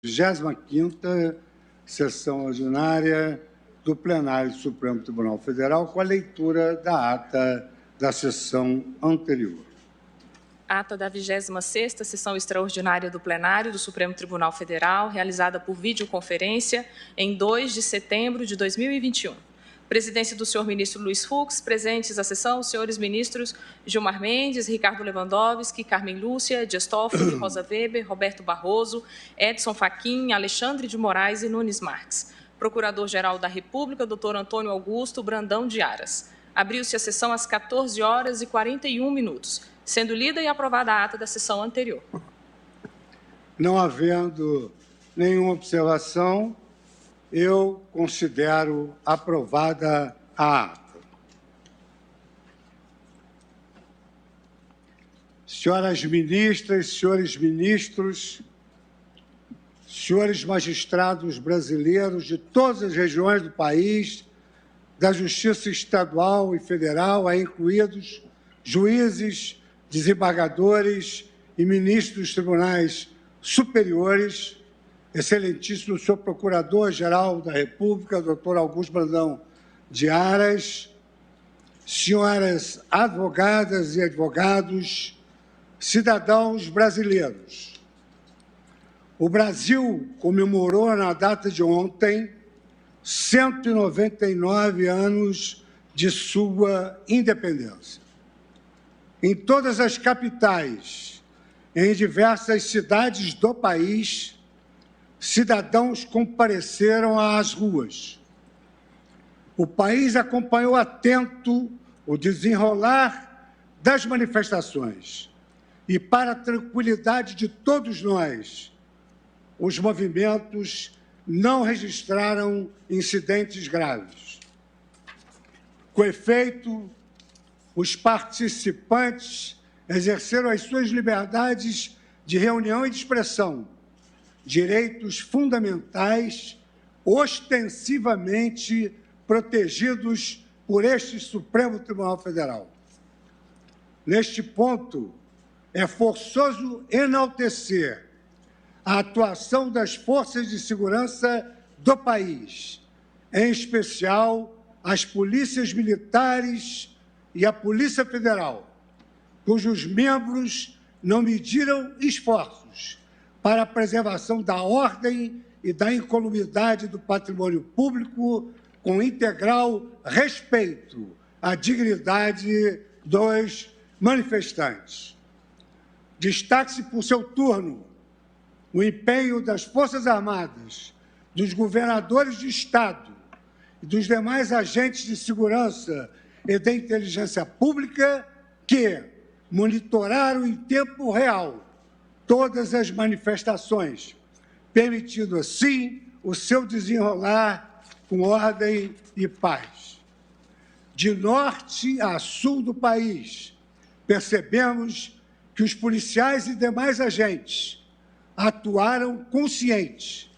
25ª sessão ordinária do plenário do Supremo Tribunal Federal, com a leitura da ata da sessão anterior. Ata da 26ª sessão extraordinária do plenário do Supremo Tribunal Federal, realizada por videoconferência em 2 de setembro de 2021. Presidência do senhor ministro Luiz Fux, presentes à sessão, os senhores ministros Gilmar Mendes, Ricardo Lewandowski, Carmen Lúcia, Dias Toffoli, Rosa Weber, Roberto Barroso, Edson Fachin, Alexandre de Moraes e Nunes Marques. Procurador-Geral da República, doutor Antônio Augusto Brandão de Aras. Abriu-se a sessão às 14h41, sendo lida e aprovada a ata da sessão anterior. Não havendo nenhuma observação, eu considero aprovada a ata. Senhoras ministras, senhores ministros, senhores magistrados brasileiros de todas as regiões do país, da Justiça Estadual e Federal, a incluídos juízes, desembargadores e ministros dos tribunais superiores, excelentíssimo senhor Procurador-Geral da República, doutor Augusto Brandão de Aras, senhoras advogadas e advogados, cidadãos brasileiros. O Brasil comemorou na data de ontem 199 anos de sua independência. Em todas as capitais, em diversas cidades do país, cidadãos compareceram às ruas. O país acompanhou atento o desenrolar das manifestações e, para a tranquilidade de todos nós, os movimentos não registraram incidentes graves. Com efeito, os participantes exerceram as suas liberdades de reunião e de expressão, direitos fundamentais ostensivamente protegidos por este Supremo Tribunal Federal. Neste ponto, é forçoso enaltecer a atuação das forças de segurança do país, em especial as polícias militares e a Polícia Federal, cujos membros não mediram esforços para a preservação da ordem e da incolumidade do patrimônio público, com integral respeito à dignidade dos manifestantes. Destaque-se por seu turno o empenho das Forças Armadas, dos governadores de Estado e dos demais agentes de segurança e da inteligência pública que monitoraram em tempo real todas as manifestações, permitindo assim o seu desenrolar com ordem e paz. De norte a sul do país, percebemos que os policiais e demais agentes atuaram conscientes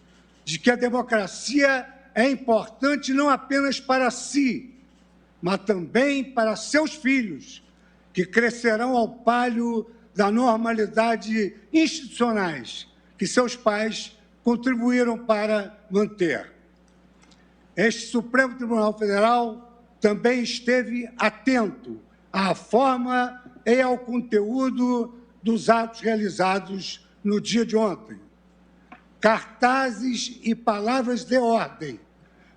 de que a democracia é importante não apenas para si, mas também para seus filhos, que crescerão ao palio da normalidade institucionais que seus pais contribuíram para manter. Este Supremo Tribunal Federal também esteve atento à forma e ao conteúdo dos atos realizados no dia de ontem. Cartazes e palavras de ordem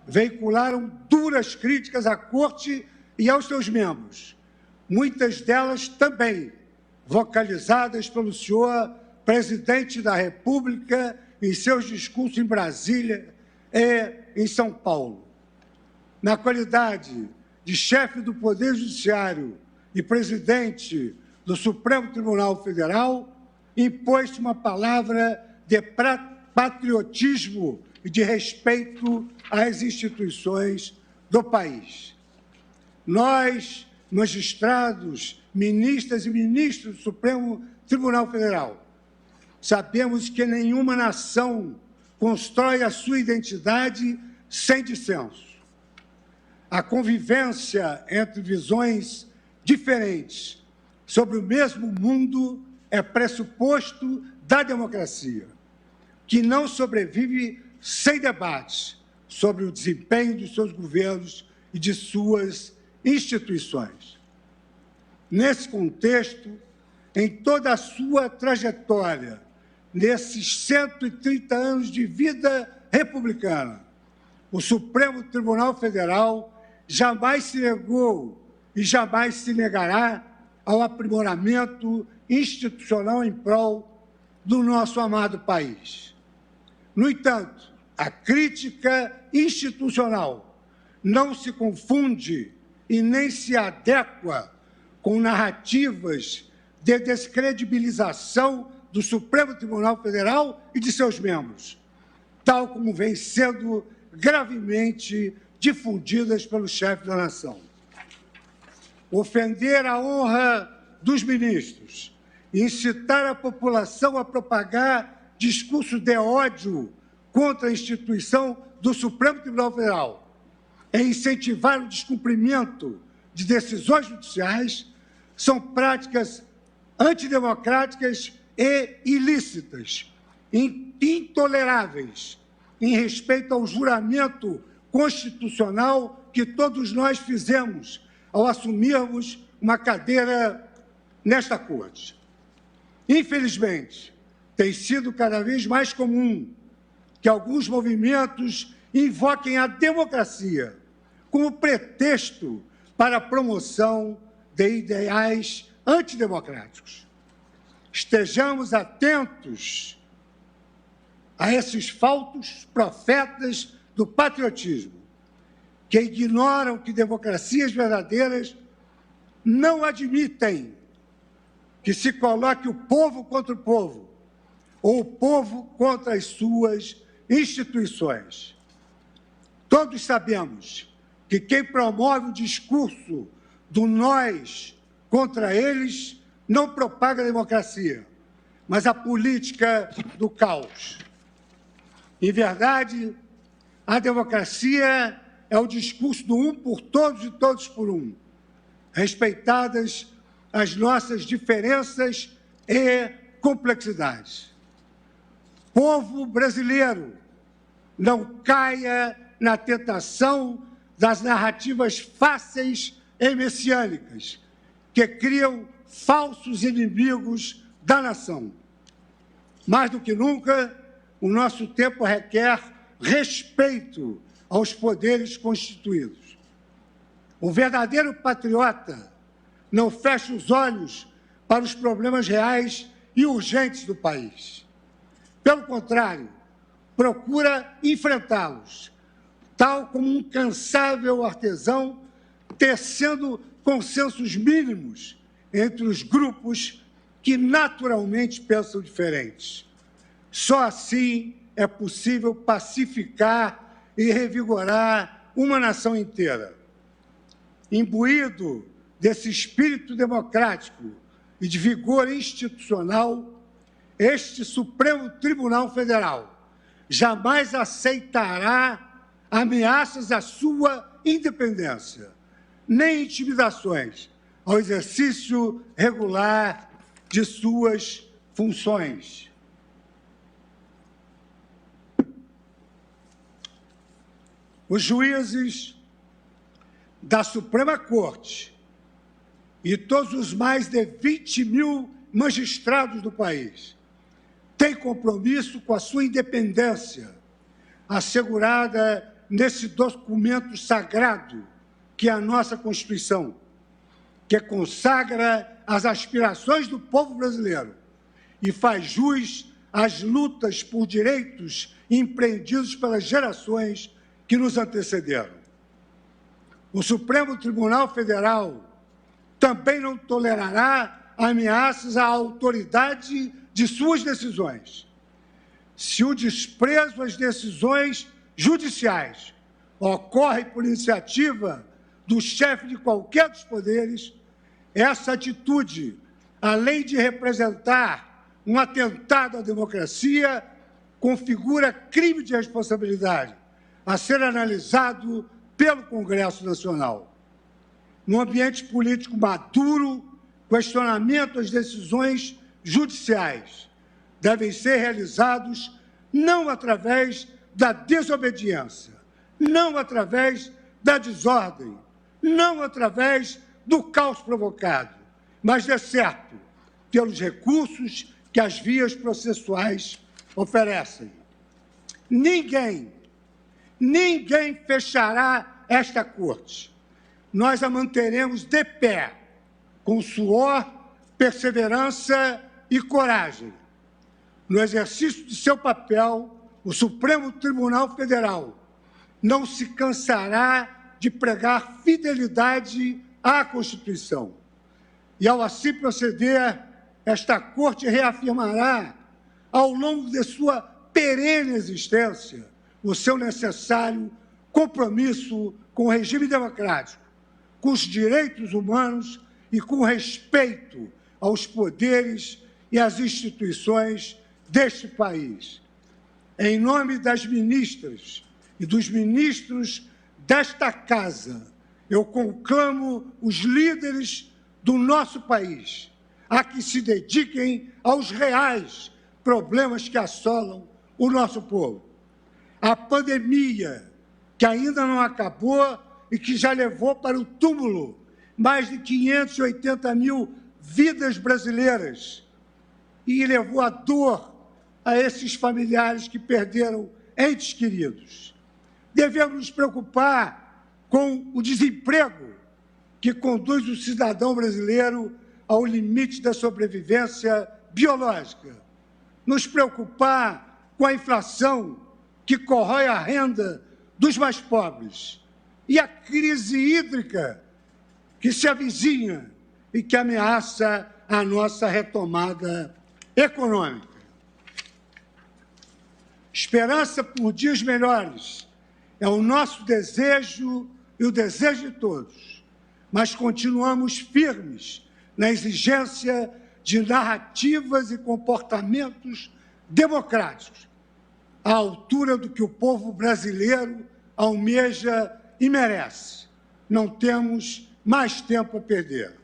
veicularam duras críticas à Corte e aos seus membros, muitas delas também vocalizadas pelo senhor Presidente da República em seus discursos em Brasília e em São Paulo. Na qualidade de chefe do Poder Judiciário e presidente do Supremo Tribunal Federal, impôs uma palavra de patriotismo e de respeito às instituições do país. Nós, magistrados, ministras e ministros do Supremo Tribunal Federal, sabemos que nenhuma nação constrói a sua identidade sem dissenso. A convivência entre visões diferentes sobre o mesmo mundo é pressuposto da democracia. que não sobrevive sem debates sobre o desempenho dos seus governos e de suas instituições. Nesse contexto, em toda a sua trajetória, nesses 130 anos de vida republicana, o Supremo Tribunal Federal jamais se negou e jamais se negará ao aprimoramento institucional em prol do nosso amado país. No entanto, a crítica institucional não se confunde e nem se adequa com narrativas de descredibilização do Supremo Tribunal Federal e de seus membros, tal como vem sendo gravemente difundidas pelo chefe da nação. Ofender a honra dos ministros, incitar a população a propagar discursos de ódio contra a instituição do Supremo Tribunal Federal e incentivar o descumprimento de decisões judiciais são práticas antidemocráticas e ilícitas, intoleráveis, em respeito ao juramento constitucional que todos nós fizemos ao assumirmos uma cadeira nesta Corte. Infelizmente, tem sido cada vez mais comum que alguns movimentos invoquem a democracia como pretexto para a promoção de ideais antidemocráticos. Estejamos atentos a esses falsos profetas do patriotismo, que ignoram que democracias verdadeiras não admitem que se coloque o povo contra o povo, ou o povo contra as suas instituições. Todos sabemos que quem promove o discurso do nós contra eles não propaga a democracia, mas a política do caos. Em verdade, a democracia é o discurso do um por todos e todos por um, respeitadas as nossas diferenças e complexidades. Povo brasileiro, não caia na tentação das narrativas fáceis e messiânicas, que criam falsos inimigos da nação. Mais do que nunca, o nosso tempo requer respeito aos poderes constituídos. O verdadeiro patriota não fecha os olhos para os problemas reais e urgentes do país. Pelo contrário, procura enfrentá-los, tal como um incansável artesão tecendo consensos mínimos entre os grupos que naturalmente pensam diferentes. Só assim é possível pacificar e revigorar uma nação inteira. Imbuído desse espírito democrático e de vigor institucional, este Supremo Tribunal Federal jamais aceitará ameaças à sua independência, nem intimidações ao exercício regular de suas funções. Os juízes da Suprema Corte e todos os mais de 20 mil magistrados do país têm compromisso com a sua independência, assegurada nesse documento sagrado que é a nossa Constituição, que consagra as aspirações do povo brasileiro e faz jus às lutas por direitos empreendidos pelas gerações que nos antecederam. O Supremo Tribunal Federal também não tolerará ameaças à autoridade de suas decisões. Se o desprezo às decisões judiciais ocorre por iniciativa do chefe de qualquer dos poderes, essa atitude, além de representar um atentado à democracia, configura crime de responsabilidade a ser analisado pelo Congresso Nacional. No ambiente político maduro, questionamento às decisões judiciais devem ser realizados não através da desobediência, não através da desordem, não através do caos provocado, mas, de certo, pelos recursos que as vias processuais oferecem. Ninguém fechará esta corte. Nós a manteremos de pé, com suor, perseverança e coragem. No exercício de seu papel, o Supremo Tribunal Federal não se cansará de pregar fidelidade à Constituição. E, ao assim proceder, esta Corte reafirmará, ao longo de sua perene existência, o seu necessário compromisso com o regime democrático, com os direitos humanos e com o respeito aos poderes e às instituições deste país. Em nome das ministras e dos ministros desta Casa, eu conclamo os líderes do nosso país a que se dediquem aos reais problemas que assolam o nosso povo. A pandemia, que ainda não acabou e que já levou para o túmulo mais de 580 mil vidas brasileiras e levou a dor a esses familiares que perderam entes queridos. Devemos nos preocupar com o desemprego que conduz o cidadão brasileiro ao limite da sobrevivência biológica. Nos preocupar com a inflação que corrói a renda dos mais pobres e a crise hídrica que se avizinha e que ameaça a nossa retomada econômica. Esperança por dias melhores é o nosso desejo e o desejo de todos, mas continuamos firmes na exigência de narrativas e comportamentos democráticos, à altura do que o povo brasileiro almeja e merece. Não temos mais tempo a perder.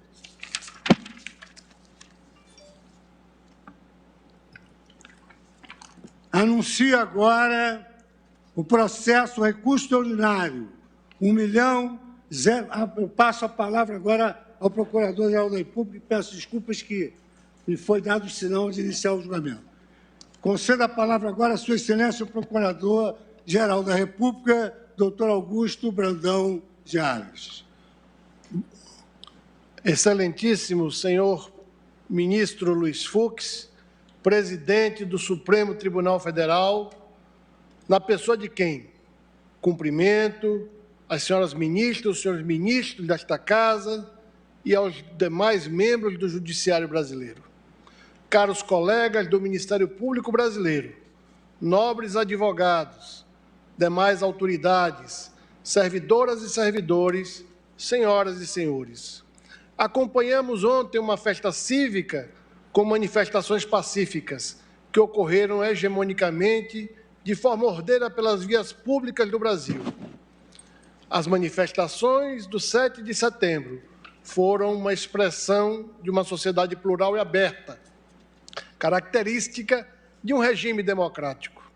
Anuncio agora o processo recurso extraordinário. Eu passo a palavra agora ao Procurador-Geral da República e peço desculpas que me foi dado o sinal de iniciar o julgamento. Concedo a palavra agora a Sua Excelência, o Procurador-Geral da República, doutor Augusto Brandão de Aras. Excelentíssimo senhor ministro Luiz Fux, presidente do Supremo Tribunal Federal, na pessoa de quem cumprimento as senhoras ministras, os senhores ministros desta Casa e aos demais membros do Judiciário Brasileiro. Caros colegas do Ministério Público Brasileiro, nobres advogados, demais autoridades, servidoras e servidores, senhoras e senhores. Acompanhamos ontem uma festa cívica com manifestações pacíficas que ocorreram hegemonicamente de forma ordeira pelas vias públicas do Brasil. As manifestações do 7 de setembro foram uma expressão de uma sociedade plural e aberta, característica de um regime democrático.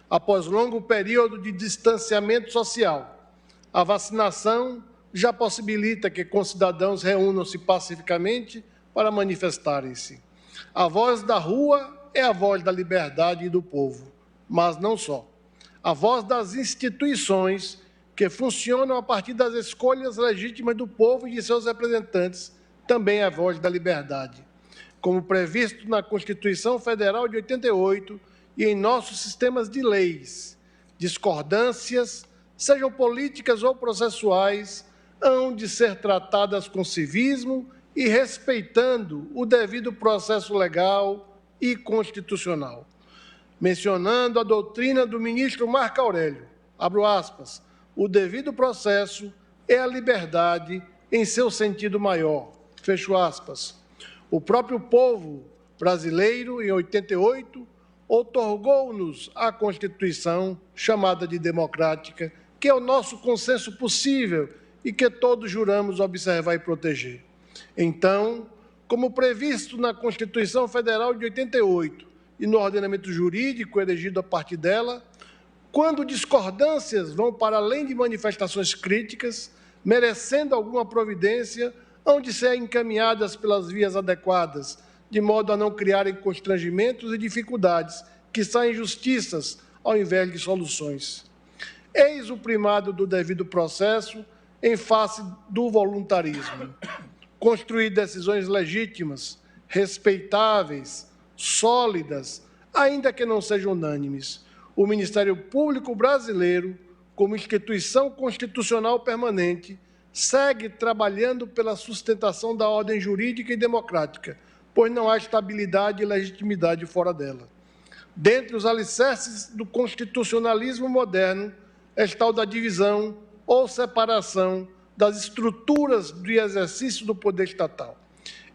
Após longo período de distanciamento social, a vacinação já possibilita que concidadãos reúnam-se pacificamente para manifestarem-se. A voz da rua é a voz da liberdade e do povo, mas não só. A voz das instituições que funcionam a partir das escolhas legítimas do povo e de seus representantes também é a voz da liberdade. Como previsto na Constituição Federal de 88 e em nossos sistemas de leis, discordâncias, sejam políticas ou processuais, hão de ser tratadas com civismo e respeitando o devido processo legal e constitucional. Mencionando a doutrina do ministro Marco Aurélio, abro aspas, o devido processo é a liberdade em seu sentido maior, fecho aspas. O próprio povo brasileiro, em 88, outorgou-nos a Constituição, chamada de democrática, que é o nosso consenso possível e que todos juramos observar e proteger. Então, como previsto na Constituição Federal de 88 e no ordenamento jurídico erigido a partir dela, quando discordâncias vão para além de manifestações críticas, merecendo alguma providência, hão de ser encaminhadas pelas vias adequadas, de modo a não criarem constrangimentos e dificuldades, que saem injustiças ao invés de soluções. Eis o primado do devido processo em face do voluntarismo. Construir decisões legítimas, respeitáveis, sólidas, ainda que não sejam unânimes. O Ministério Público Brasileiro, como instituição constitucional permanente, segue trabalhando pela sustentação da ordem jurídica e democrática, pois não há estabilidade e legitimidade fora dela. Dentre os alicerces do constitucionalismo moderno está o da divisão ou separação das estruturas do exercício do poder estatal.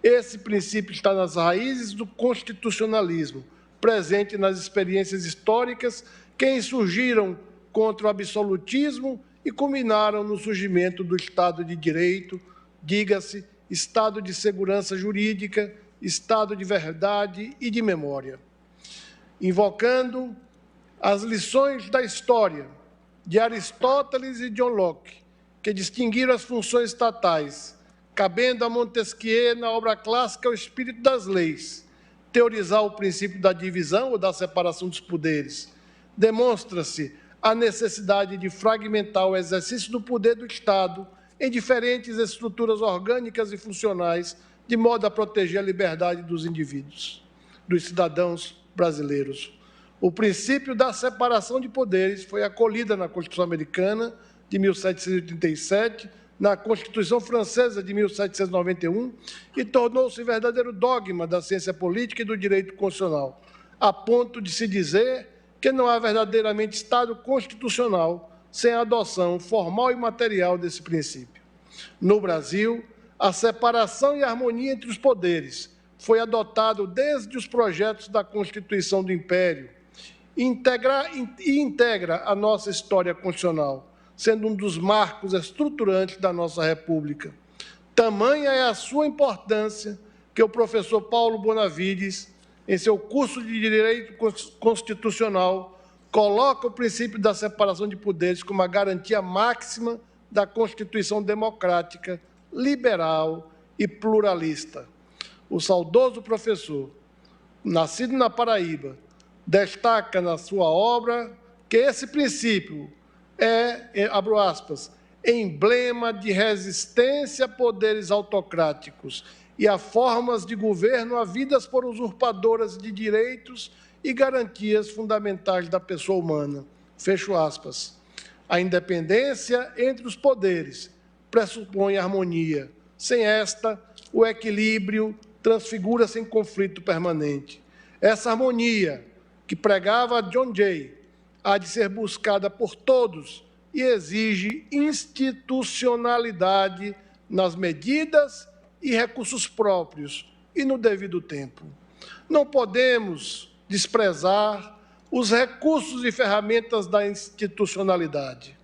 Esse princípio está nas raízes do constitucionalismo, presente nas experiências históricas que insurgiram contra o absolutismo e culminaram no surgimento do Estado de Direito, diga-se, Estado de segurança jurídica, Estado de verdade e de memória. Invocando as lições da história de Aristóteles e John Locke, que distinguiram as funções estatais, cabendo a Montesquieu, na obra clássica O Espírito das Leis, teorizar o princípio da divisão ou da separação dos poderes, demonstra-se a necessidade de fragmentar o exercício do poder do Estado em diferentes estruturas orgânicas e funcionais, de modo a proteger a liberdade dos indivíduos, dos cidadãos brasileiros. O princípio da separação de poderes foi acolhida na Constituição Americana de 1787, na Constituição Francesa de 1791 e tornou-se verdadeiro dogma da ciência política e do direito constitucional, a ponto de se dizer que não há verdadeiramente Estado constitucional sem a adoção formal e material desse princípio. No Brasil, a separação e a harmonia entre os poderes foi adotado desde os projetos da Constituição do Império e integra a nossa história constitucional, sendo um dos marcos estruturantes da nossa República. Tamanha é a sua importância que o professor Paulo Bonavides, em seu curso de Direito Constitucional, coloca o princípio da separação de poderes como a garantia máxima da Constituição democrática, liberal e pluralista. O saudoso professor, nascido na Paraíba, destaca na sua obra que esse princípio é, abro aspas, emblema de resistência a poderes autocráticos e a formas de governo havidas por usurpadoras de direitos e garantias fundamentais da pessoa humana. Fecho aspas. A independência entre os poderes pressupõe harmonia. Sem esta, o equilíbrio transfigura-se em conflito permanente. Essa harmonia que pregava John Jay há de ser buscada por todos e exige institucionalidade nas medidas e recursos próprios e no devido tempo. Não podemos desprezar os recursos e ferramentas da institucionalidade,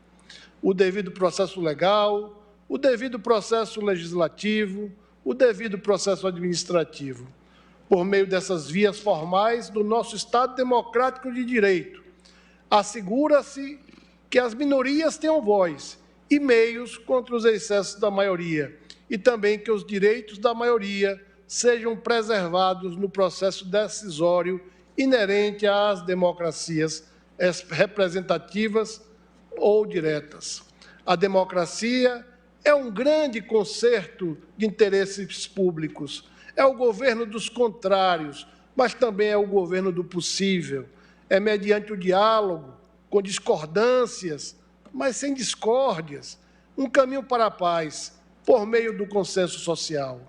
o devido processo legal, o devido processo legislativo, o devido processo administrativo. Por meio dessas vias formais do nosso Estado democrático de direito, assegura-se que as minorias tenham voz e meios contra os excessos da maioria, e também que os direitos da maioria sejam preservados no processo decisório inerente às democracias representativas ou diretas. A democracia é um grande concerto de interesses públicos, é o governo dos contrários, mas também é o governo do possível. É mediante o diálogo, com discordâncias, mas sem discórdias, um caminho para a paz, por meio do consenso social.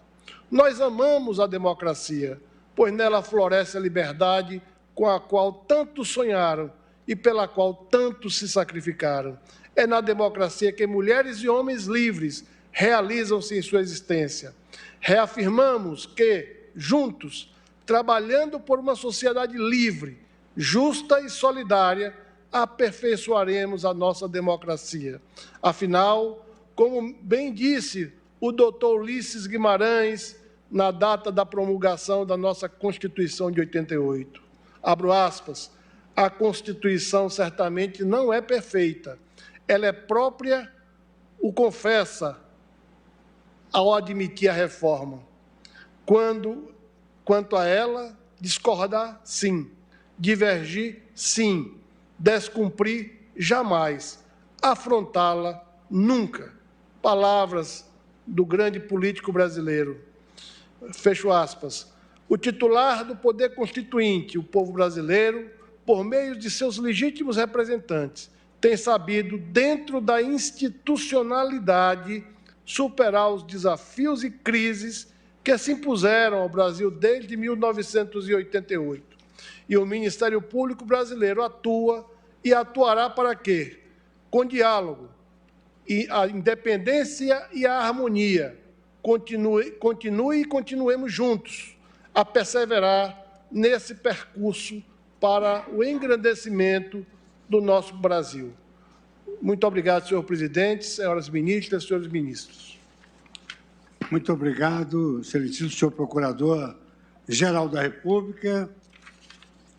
Nós amamos a democracia, pois nela floresce a liberdade com a qual tanto sonharam e pela qual tanto se sacrificaram. É na democracia que mulheres e homens livres realizam-se em sua existência. Reafirmamos que, juntos, trabalhando por uma sociedade livre, justa e solidária, aperfeiçoaremos a nossa democracia. Afinal, como bem disse o doutor Ulisses Guimarães, na data da promulgação da nossa Constituição de 88, abro aspas, a Constituição certamente não é perfeita, ela é própria, o confessa ao admitir a reforma. Quanto a ela, discordar, sim. Divergir, sim. Descumprir, jamais. Afrontá-la, nunca. Palavras do grande político brasileiro. Fecho aspas. O titular do poder constituinte, o povo brasileiro, por meio de seus legítimos representantes, tem sabido, dentro da institucionalidade, superar os desafios e crises que se impuseram ao Brasil desde 1988. E o Ministério Público brasileiro atua e atuará para quê? Com diálogo, e a independência e a harmonia. Continue e continuemos juntos a perseverar nesse percurso para o engrandecimento do nosso Brasil. Muito obrigado, senhor presidente, senhoras ministras, senhores ministros. Muito obrigado, excelentíssimo senhor Procurador-Geral da República,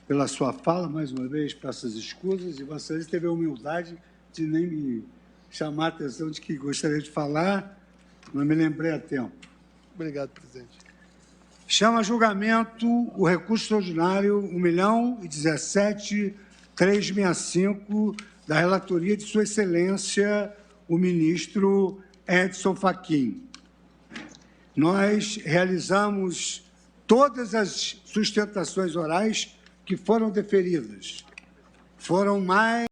pela sua fala, mais uma vez, peço as escusas, e Vossa Excelência teve a humildade de nem me chamar a atenção de que gostaria de falar, não me lembrei a tempo. Obrigado, presidente. Chama a julgamento o recurso extraordinário 1.017.365 da relatoria de Sua Excelência, o ministro Edson Fachin. Nós realizamos todas as sustentações orais que foram deferidas. Foram mais